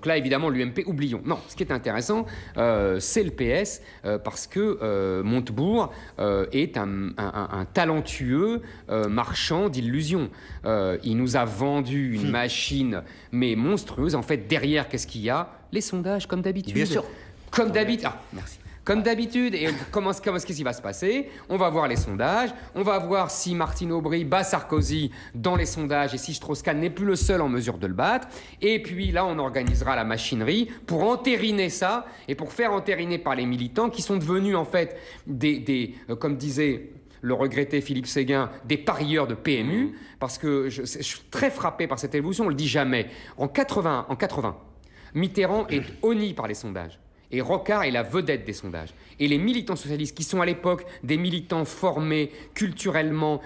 Donc là, évidemment, l'UMP, oublions. Non, ce qui est intéressant, c'est le PS, parce que Montebourg est un talentueux marchand d'illusions. Il nous a vendu une machine, mais monstrueuse. En fait, derrière, qu'est-ce qu'il y a? Les sondages, comme d'habitude. Bien sûr. Comme d'habitude. Ah, merci. Comme d'habitude, et qu'est-ce qui va se passer? On va voir les sondages, on va voir si Martine Aubry bat Sarkozy dans les sondages et si Strauss-Kahn n'est plus le seul en mesure de le battre. Et puis là, on organisera la machinerie pour entériner ça et pour faire entériner par les militants qui sont devenus en fait comme disait le regretté Philippe Séguin, des parieurs de PMU, parce que je suis très frappé par cette évolution, on le dit jamais. En 80, Mitterrand est honni par les sondages. Et Rocard est la vedette des sondages. Et les militants socialistes, qui sont à l'époque des militants formés, culturellement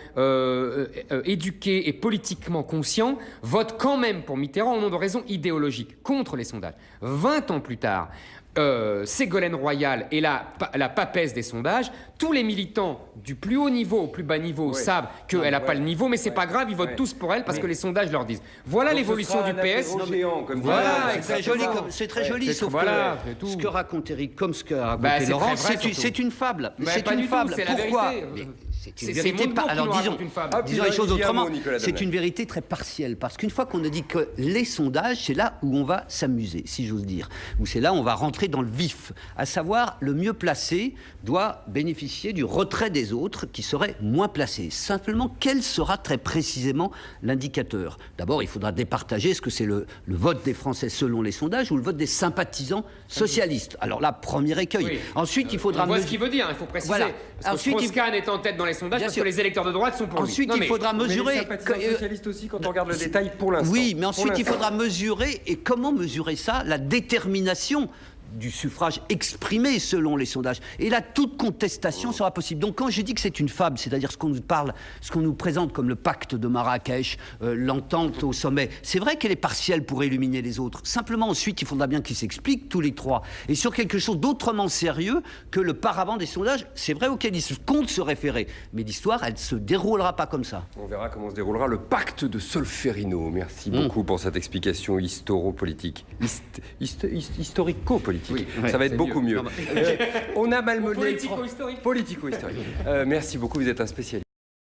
éduqués et politiquement conscients, votent quand même pour Mitterrand au nom de raisons idéologiques, contre les sondages. 20 ans plus tard, Ségolène Royal est la papesse des sondages. Tous les militants du plus haut niveau au plus bas niveau savent qu'elle n'a pas le niveau, mais c'est pas grave, ils votent tous pour elle parce que les sondages leur disent. Voilà l'évolution du PS. C'est très joli, sauf que ce que raconte Éric, comme ce que raconte Laurent, c'est une fable. C'est une fable. Pourquoi? C'est une vérité. Alors disons les choses autrement. C'est une vérité très partielle, parce qu'une fois qu'on a dit que les sondages, c'est là où on va s'amuser, si j'ose dire, où c'est là où on va rentrer dans le vif, à savoir le mieux placé doit bénéficier du retrait des autres qui seraient moins placés. Simplement, quel sera très précisément l'indicateur? D'abord, il faudra départager ce que c'est le vote des Français selon les sondages ou le vote des sympathisants socialistes. Alors là, premier écueil. Oui. Ensuite, il faudra... On voit ce qu'il veut dire, il faut préciser. Voilà. Parce que Strauss-Kahn est en tête dans les sondages parce que les électeurs de droite sont pour lui. Ensuite, il faudra mesurer... les sympathisants socialistes aussi, quand on regarde le détail, pour l'instant. Oui, mais ensuite, il faudra mesurer, et comment mesurer ça? La détermination du suffrage exprimé selon les sondages. Et là, toute contestation sera possible. Donc quand je dis que c'est une fable, c'est-à-dire ce qu'on nous parle, ce qu'on nous présente comme le pacte de Marrakech, l'entente au sommet, c'est vrai qu'elle est partielle pour éliminer les autres. Simplement, ensuite, il faudra bien qu'ils s'expliquent, tous les trois, et sur quelque chose d'autrement sérieux que le paravent des sondages, c'est vrai, auquel ils comptent se référer. Mais l'histoire, elle ne se déroulera pas comme ça. On verra comment se déroulera le pacte de Solferino. Merci beaucoup pour cette explication historico-politique. Historico-politique. Oui, ça va être beaucoup mieux. On a malmené... Politico-historique. Politico-historique. Merci beaucoup, vous êtes un spécialiste.